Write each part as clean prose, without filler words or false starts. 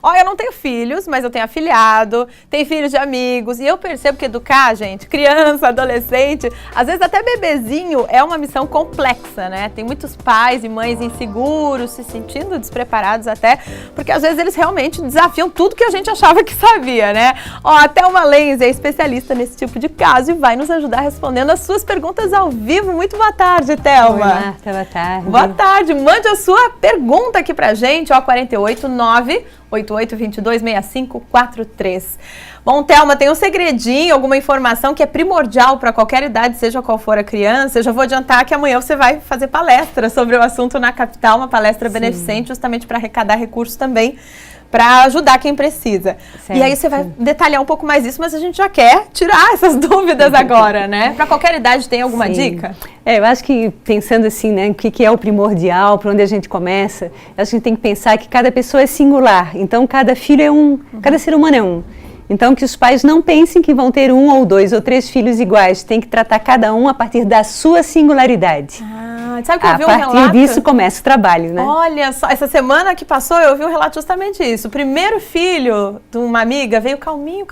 Ó, eu não tenho filhos, mas eu tenho afilhado, tenho filhos de amigos, e eu percebo que educar, gente, criança, adolescente, às vezes até bebezinho, é uma missão complexa, né? Tem muitos pais e mães inseguros, se sentindo despreparados até, porque às vezes eles realmente desafiam tudo que a gente achava que sabia, né? Ó, a Thelma Lenz é especialista nesse tipo de caso e vai nos ajudar respondendo as suas perguntas ao vivo. Muito boa tarde, Thelma. Oi, Marta, boa tarde. Boa tarde, mande a sua pergunta aqui pra gente, ó, 489-8822-6543. Bom, Thelma, tem um segredinho, alguma informação que é primordial para qualquer idade, seja qual for a criança. Eu já vou adiantar que amanhã você vai fazer palestra sobre o assunto na capital, uma palestra beneficente, justamente para arrecadar recursos também, para ajudar quem precisa. Certo. E aí você vai detalhar um pouco mais isso, mas a gente já quer tirar essas dúvidas agora, né? Para qualquer idade, tem alguma dica? Eu acho que pensando assim, né, o que é o primordial, para onde a gente começa, acho que a gente tem que pensar que cada pessoa é singular, então cada filho é um, cada ser humano é um. Então, que os pais não pensem que vão ter 1 ou 2 ou 3 filhos iguais. Tem que tratar cada um a partir da sua singularidade. Sabe que eu vi um relato? A partir disso começa o trabalho, né? Olha só, essa semana que passou eu vi um relato justamente isso. O primeiro filho de uma amiga veio calminho.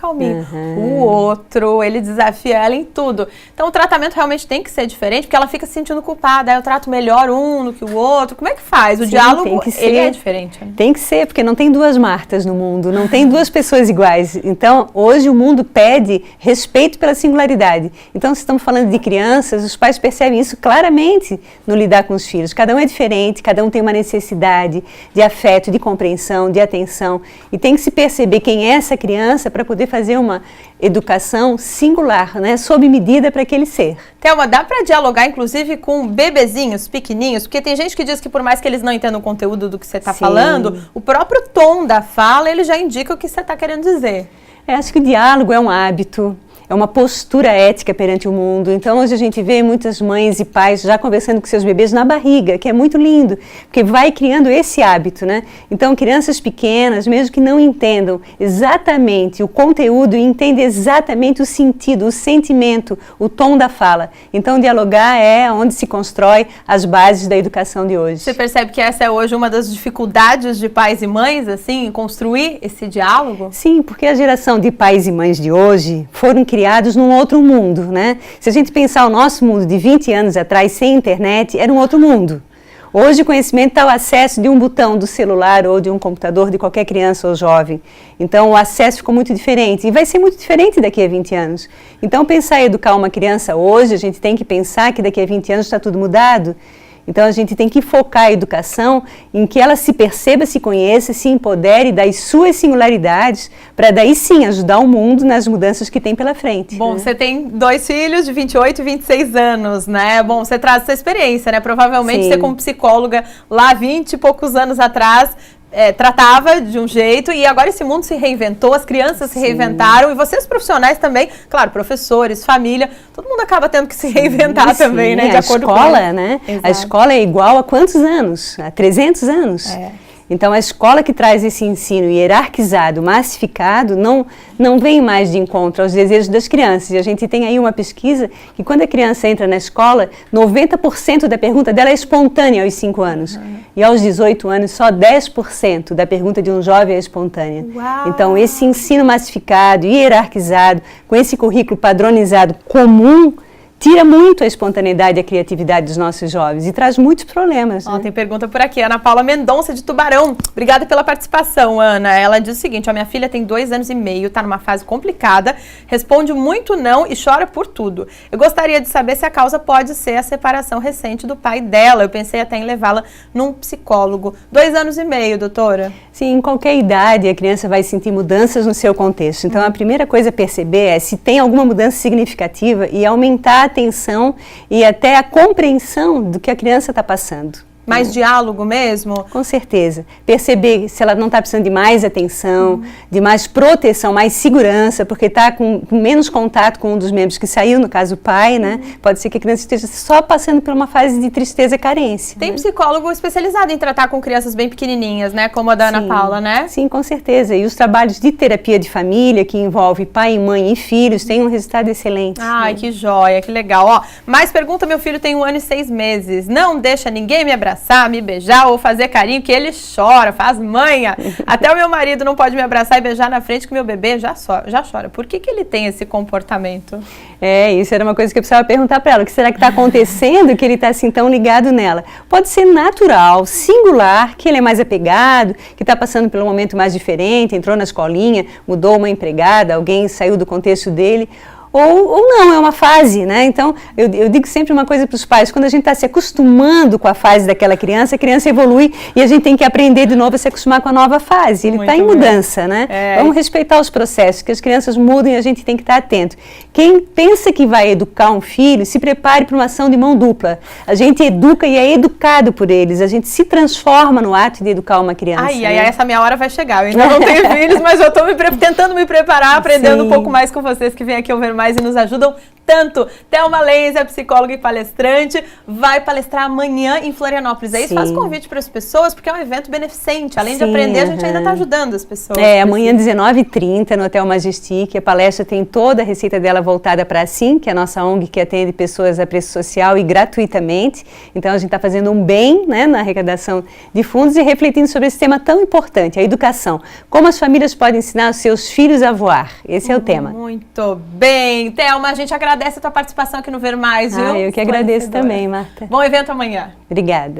O outro, ele desafia ela em tudo. Então, o tratamento realmente tem que ser diferente, porque ela fica se sentindo culpada. Aí eu trato melhor um do que o outro. Como é que faz? O diálogo, ele é diferente. Né? Tem que ser, porque não tem 2 Martas no mundo, não tem 2 pessoas iguais. Então, hoje o mundo pede respeito pela singularidade. Então, se estamos falando de crianças, os pais percebem isso claramente no lidar com os filhos. Cada um é diferente, cada um tem uma necessidade de afeto, de compreensão, de atenção. E tem que se perceber quem é essa criança para poder fazer uma educação singular, né, sob medida para aquele ser. Thelma, dá para dialogar inclusive com bebezinhos pequenininhos? Porque tem gente que diz que por mais que eles não entendam o conteúdo do que você está falando, o próprio tom da fala, ele já indica o que você está querendo dizer. Acho que o diálogo é um hábito, é uma postura ética perante o mundo. Então, hoje a gente vê muitas mães e pais já conversando com seus bebês na barriga, que é muito lindo, porque vai criando esse hábito, né? Então, crianças pequenas, mesmo que não entendam exatamente o conteúdo, entendem exatamente o sentido, o sentimento, o tom da fala. Então, dialogar é onde se constrói as bases da educação de hoje. Você percebe que essa é hoje uma das dificuldades de pais e mães, assim, em construir esse diálogo? Sim, porque a geração de pais e mães de hoje foram criados num outro mundo, né? Se a gente pensar o nosso mundo de 20 anos atrás, sem internet, era um outro mundo. Hoje o conhecimento está ao acesso de um botão do celular ou de um computador de qualquer criança ou jovem. Então o acesso ficou muito diferente e vai ser muito diferente daqui a 20 anos. Então pensar em educar uma criança hoje, a gente tem que pensar que daqui a 20 anos está tudo mudado. Então, a gente tem que focar a educação em que ela se perceba, se conheça, se empodere das suas singularidades, para daí sim ajudar o mundo nas mudanças que tem pela frente. Bom, você tem 2 filhos de 28 e 26 anos, né? Bom, você traz essa experiência, né? Provavelmente você como psicóloga lá 20 e poucos anos atrás, tratava de um jeito e agora esse mundo se reinventou, as crianças se reinventaram e vocês profissionais também, claro, professores, família, todo mundo acaba tendo que se reinventar também, né? De acordo com a escola, né? A escola é igual a quantos anos? A 300 anos. Então, a escola que traz esse ensino hierarquizado, massificado, não vem mais de encontro aos desejos das crianças. E a gente tem aí uma pesquisa que quando a criança entra na escola, 90% da pergunta dela é espontânea aos 5 anos. E aos 18 anos, só 10% da pergunta de um jovem é espontânea. Uau. Então, esse ensino massificado, hierarquizado, com esse currículo padronizado comum, tira muito a espontaneidade e a criatividade dos nossos jovens e traz muitos problemas. Né? Tem pergunta por aqui, Ana Paula Mendonça de Tubarão. Obrigada pela participação, Ana. Ela diz o seguinte, minha filha tem 2 anos e meio, está numa fase complicada, responde muito não e chora por tudo. Eu gostaria de saber se a causa pode ser a separação recente do pai dela. Eu pensei até em levá-la num psicólogo. 2 anos e meio, doutora? Sim, em qualquer idade a criança vai sentir mudanças no seu contexto. Então, a primeira coisa a perceber é se tem alguma mudança significativa e aumentar a atenção e até a compreensão do que a criança está passando. Mais diálogo mesmo? Com certeza. Perceber se ela não está precisando de mais atenção, de mais proteção, mais segurança, porque está com menos contato com um dos membros que saiu, no caso o pai, né? Pode ser que a criança esteja só passando por uma fase de tristeza e carência. Tem psicólogo especializado em tratar com crianças bem pequenininhas, né? Como a da Ana Paula, né? Sim, com certeza. E os trabalhos de terapia de família, que envolve pai, mãe e filhos, têm um resultado excelente. Ai, que joia, que legal. Ó, mais pergunta, meu filho tem 1 ano e 6 meses. Não deixa ninguém me abraçar. abraçar, me beijar ou fazer carinho, que ele chora, faz manha. Até o meu marido não pode me abraçar e beijar na frente que meu bebê já chora. Por que ele tem esse comportamento? Isso era uma coisa que eu precisava perguntar para ela. O que será que está acontecendo que ele está assim tão ligado nela? Pode ser natural, singular, que ele é mais apegado, que está passando por um momento mais diferente, entrou na escolinha, mudou uma empregada, alguém saiu do contexto dele. Ou não, é uma fase, né? Então, eu digo sempre uma coisa para os pais, quando a gente está se acostumando com a fase daquela criança, a criança evolui e a gente tem que aprender de novo a se acostumar com a nova fase. Ele está em mudança, né? Vamos respeitar os processos, que as crianças mudam e a gente tem que estar atento. Quem pensa que vai educar um filho, se prepare para uma ação de mão dupla. A gente educa e é educado por eles, a gente se transforma no ato de educar uma criança. Essa minha hora vai chegar. Eu ainda não tenho filhos, mas eu estou tentando me preparar, aprendendo um pouco mais com vocês que vêm aqui ouvir mais e nos ajudam tanto. Thelma Lenz é psicóloga e palestrante, vai palestrar amanhã em Florianópolis. É isso, faz convite para as pessoas, porque é um evento beneficente. Além de aprender, a gente ainda está ajudando as pessoas. Amanhã, 19h30, no Hotel Majestic. A palestra tem toda a receita dela voltada para a Assim, que é a nossa ONG que atende pessoas a preço social e gratuitamente. Então, a gente está fazendo um bem, né, na arrecadação de fundos e refletindo sobre esse tema tão importante, a educação. Como as famílias podem ensinar os seus filhos a voar. Esse é o tema. Muito bem. Thelma, a gente agradece a tua participação aqui no Ver Mais, viu? Eu que agradeço também, Marta. Bom evento amanhã. Obrigada.